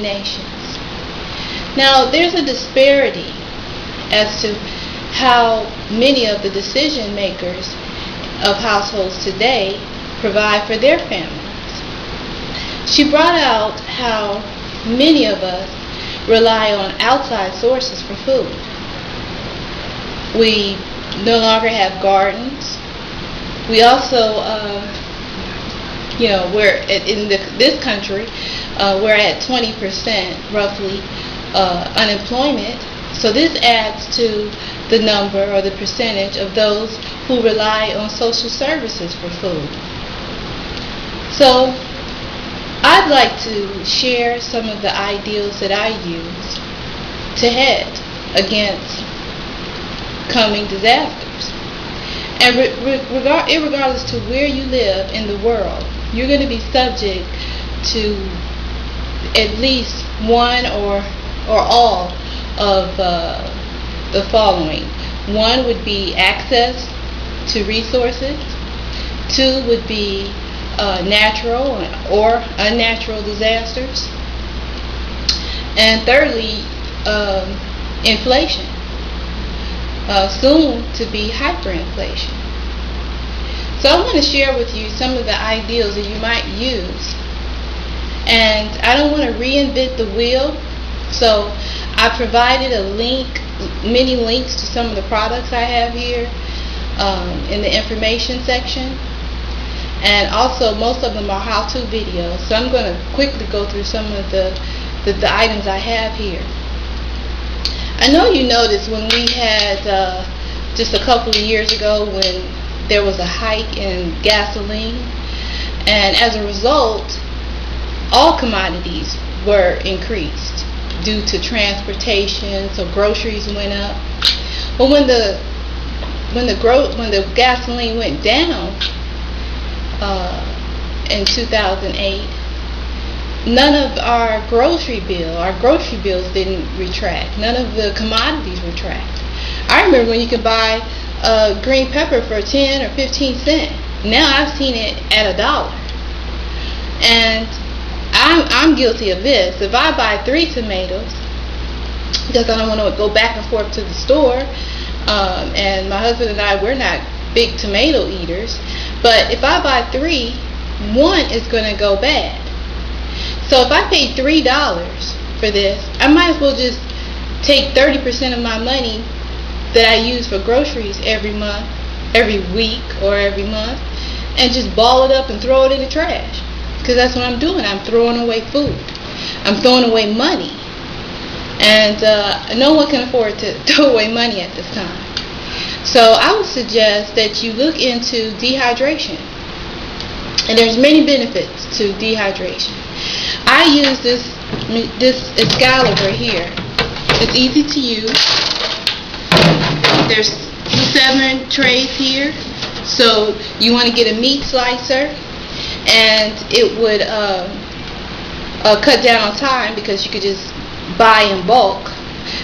nations. Now, there's a disparity as to how many of the decision makers of households today provide for their families. She brought out how many of us rely on outside sources for food. We no longer have gardens. We also, we're in this country, we're at 20% roughly unemployment. So this adds to the number or the percentage of those who rely on social services for food. So I'd like to share some of the ideals that I use to hedge against coming disasters. And regardless to where you live in the world, you're going to be subject to at least one or all of the following. One would be access to resources. Two would be natural or unnatural disasters. And thirdly, inflation. Soon to be hyperinflation. So I want to share with you some of the ideals that you might use. And I don't want to reinvent the wheel, so I provided many links to some of the products I have here in the information section. And also most of them are how-to videos. So I'm going to quickly go through some of the items I have here. I know you noticed when we had just a couple of years ago when there was a hike in gasoline, and as a result all commodities were increased due to transportation, so groceries went up. But when the gasoline went down in 2008, none of our grocery bills didn't retract. None of the commodities retract. I remember when you could buy green pepper for 10 or 15 cents. Now I've seen it at $1. And I'm guilty of this. If I buy 3 tomatoes, because I don't want to go back and forth to the store, and my husband and I, we're not big tomato eaters, but if I buy 3, one is going to go bad. So if I paid $3 for this, I might as well just take 30% of my money that I use for groceries every month, every week, or every month, and just ball it up and throw it in the trash. Because that's what I'm doing. I'm throwing away food. I'm throwing away money. And no one can afford to throw away money at this time. So I would suggest that you look into dehydration. And there's many benefits to dehydration. I use this Excalibur here. It's easy to use. There's 7 trays here. So you want to get a meat slicer, and it would cut down on time because you could just buy in bulk.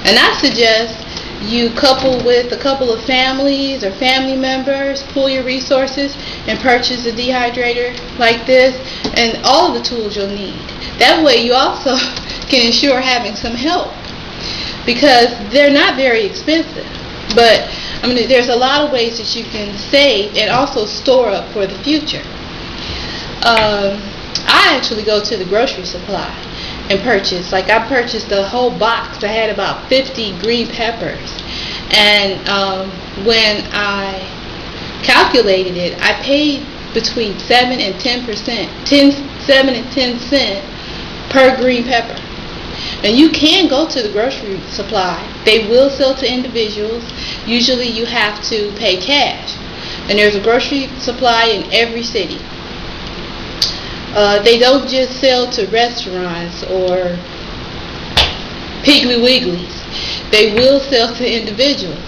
And I suggest you couple with a couple of families or family members, pool your resources, and purchase a dehydrator like this and all of the tools you'll need. That way you also can ensure having some help, because they're not very expensive. But there's a lot of ways that you can save and also store up for the future. I actually go to the grocery supply and purchase. Like, I purchased a whole box. I had about 50 green peppers, and when I calculated it, I paid between 7 and 10%, 7 and 10 cents per green pepper. And you can go to the grocery supply. They will sell to individuals. Usually you have to pay cash. And there's a grocery supply in every city. They don't just sell to restaurants or Piggly Wigglies. They will sell to individuals.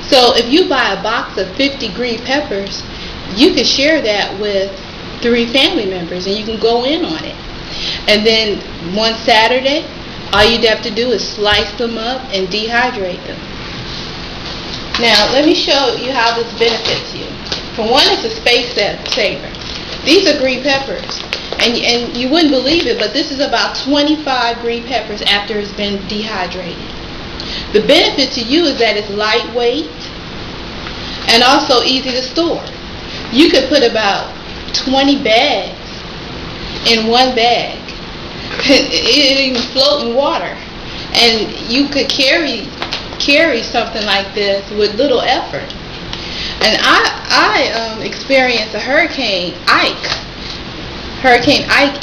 So if you buy a box of 50 green peppers, you can share that with 3 family members, and you can go in on it. And then one Saturday, all you'd have to do is slice them up and dehydrate them. Now, let me show you how this benefits you. For one, it's a space saver. These are green peppers. And you wouldn't believe it, but this is about 25 green peppers after it's been dehydrated. The benefit to you is that it's lightweight and also easy to store. You could put about 20 bags in one bag. It even float in water, and you could carry something like this with little effort. And I experienced a Hurricane Ike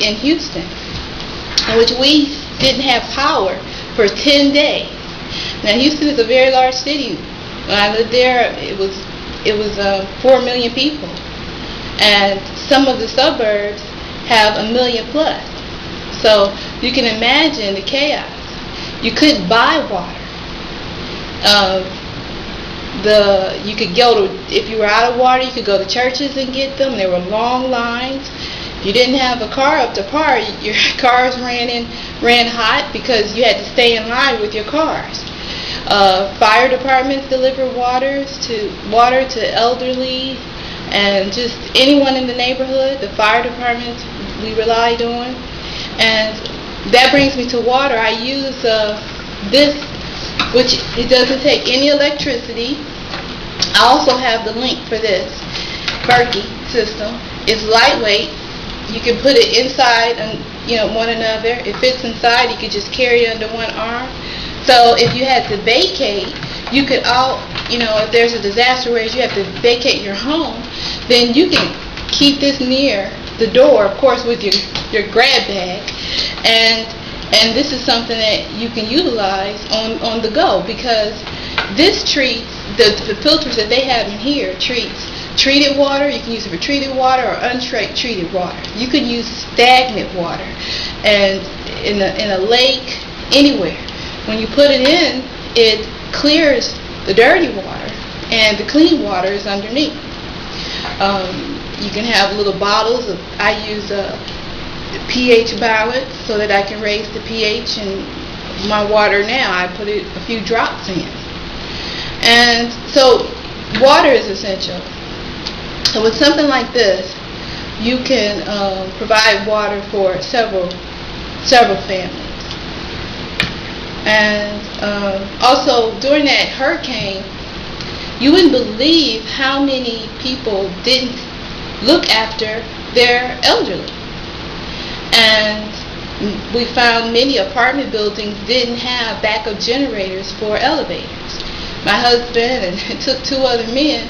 in Houston, in which we didn't have power for 10 days. Now Houston is a very large city. When I lived there, it was 4 million people, and some of the suburbs have 1 million plus. So you can imagine the chaos. You couldn't buy water. You could go to, if you were out of water, you could go to churches and get them. There were long lines. If you didn't have a car up to par, your cars ran hot because you had to stay in line with your cars. Fire departments deliver water to elderly and just anyone in the neighborhood. The fire departments we relied on. And that brings me to water. I use this, which it doesn't take any electricity. I also have the link for this Berkey system. It's lightweight. You can put it inside and one another. It fits inside. You could just carry it under one arm. So if you had to vacate, you could if there's a disaster where you have to vacate your home, then you can keep this near the door, of course, with your grab bag, and this is something that you can utilize on the go, because this treats the filters that they have in here treats treated water. You can use it for treated water or untreated water. You can use stagnant water, and in a lake, anywhere. When you put it in, it clears the dirty water, and the clean water is underneath. You can have little bottles of, I use pH balance so that I can raise the pH in my water now. I put a few drops in. And so water is essential. And with something like this, you can provide water for several families. And also during that hurricane, you wouldn't believe how many people didn't look after their elderly. And we found many apartment buildings didn't have backup generators for elevators. My husband and it took 2 other men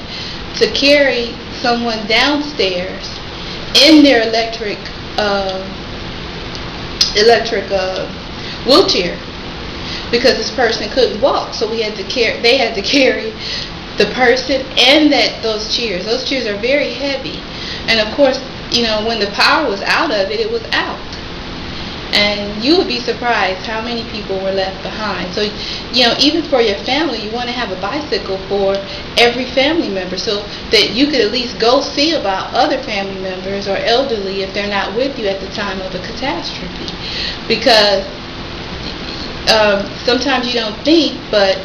to carry someone downstairs in their electric wheelchair, because this person couldn't walk. So they had to carry the person and those chairs. Those chairs are very heavy. And of course, when the power was out of it, it was out. And you would be surprised how many people were left behind. So, even for your family, you want to have a bicycle for every family member so that you could at least go see about other family members or elderly if they're not with you at the time of a catastrophe. Because sometimes you don't think, but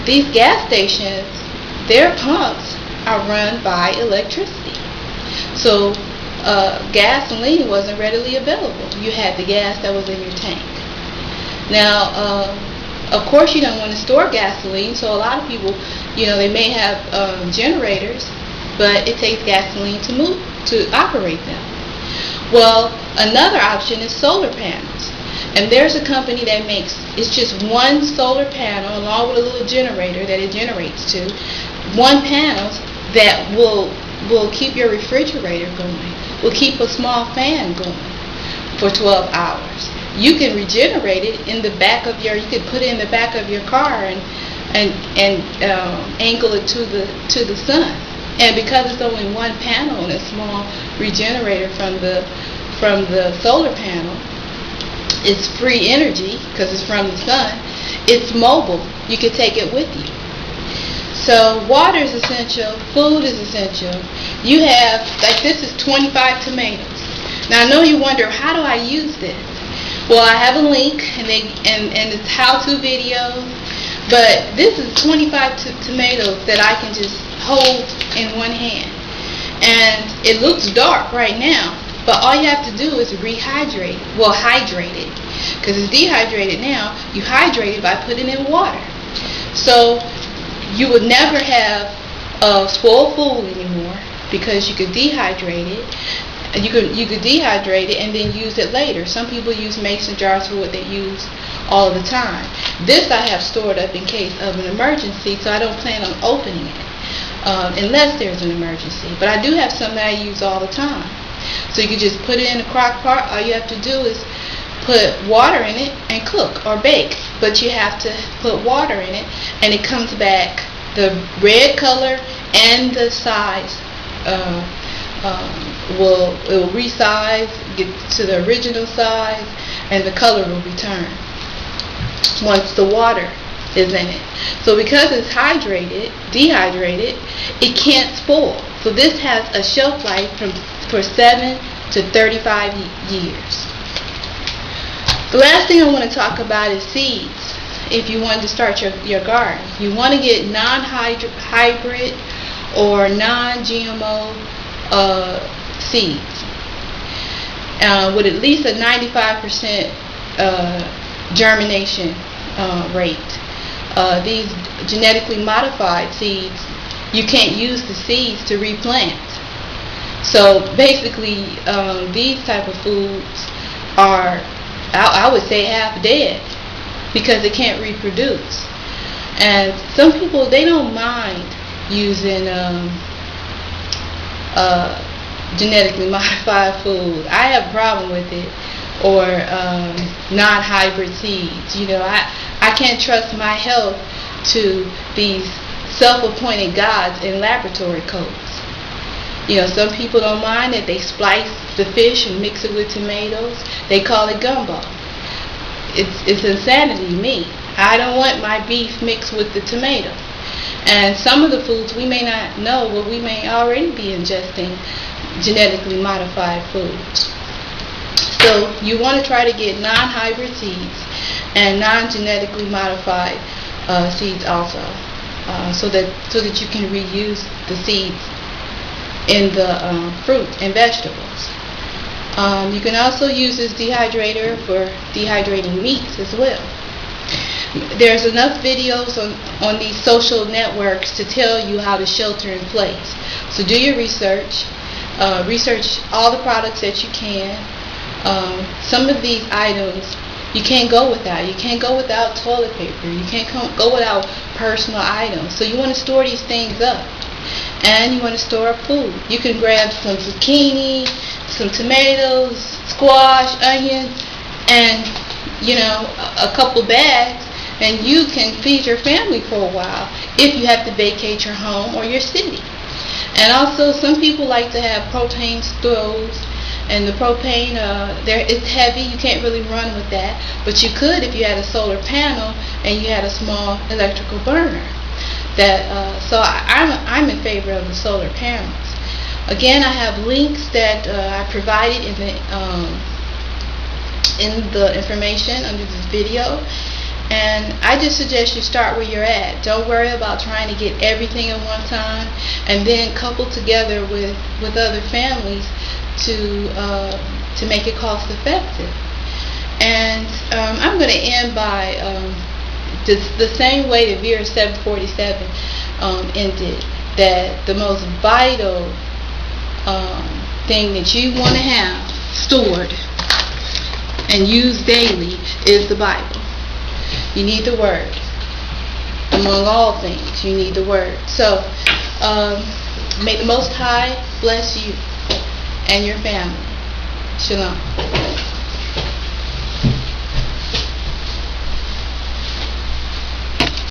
these gas stations, their pumps are run by electricity. So gasoline wasn't readily available. You had the gas that was in your tank. Now, of course, you don't want to store gasoline, so a lot of people, they may have generators, but it takes gasoline to operate them. Well, another option is solar panels. And there's a company that it's just one solar panel along with a little generator that it generates to. One panel that will keep your refrigerator going, will keep a small fan going for 12 hours. You can regenerate it you could put it in the back of your car and angle it to the sun. And because it's only one panel and a small regenerator from the solar panel, it's free energy because it's from the sun. It's mobile. You can take it with you. So water is essential. Food is essential. You have, this is 25 tomatoes. Now I know you wonder, how do I use this? Well, I have a link and it's how-to videos. But this is 25 tomatoes that I can just hold in one hand. And it looks dark right now. But all you have to do is rehydrate it. Well, hydrate it. Because it's dehydrated now. You hydrate it by putting in water. So you would never have spoiled food anymore, because you could dehydrate it. You could dehydrate it and then use it later. Some people use mason jars for what they use all the time. This I have stored up in case of an emergency, so I don't plan on opening it unless there's an emergency. But I do have some that I use all the time. So you can just put it in a crock pot. All you have to do is put water in it and cook or bake. But you have to put water in it, and it comes back the red color and the size. It will resize, get to the original size, and the color will return once the water is in it. So because it's dehydrated, it can't spoil. So this has a shelf life for 7 to 35 years. The last thing I want to talk about is seeds. If you want to start your garden, you want to get non-hybrid or non-GMO seeds with at least a 95% germination rate. These genetically modified seeds, you can't use the seeds to replant. So basically, these type of foods are, I would say, half dead because they can't reproduce. And some people, they don't mind using genetically modified food. I have a problem with it. Or non-hybrid seeds. I can't trust my health to these self-appointed gods in laboratory coats. Some people don't mind that they splice the fish and mix it with tomatoes. They call it gumbo. It's insanity to me. I don't want my beef mixed with the tomato. And some of the foods we may not know, but we may already be ingesting genetically modified foods. So you want to try to get non-hybrid seeds and non-genetically modified seeds also, so that you can reuse the seeds in the fruit and vegetables. You can also use this dehydrator for dehydrating meats as well. There's enough videos on these social networks to tell you how to shelter in place. So do your research. Research all the products that you can. Some of these items you can't go without. You can't go without toilet paper. You can't go without personal items. So you want to store these things up. And you want to store up food. You can grab some zucchini, some tomatoes, squash, onions, and a couple bags, and you can feed your family for a while if you have to vacate your home or your city. And also, some people like to have propane stoves, and the propane, it's heavy. You can't really run with that, but you could if you had a solar panel and you had a small electrical burner. So I'm in favor of the solar panels. Again, I have links that I provided in the information under this video. And I just suggest you start where you're at. Don't worry about trying to get everything at one time and then couple together with other families to make it cost effective. And I'm going to end by the same way that Vera 747 ended, that the most vital thing that you want to have stored and use daily is the Bible. You need the Word. Among all things, you need the Word. So, may the Most High bless you and your family. Shalom.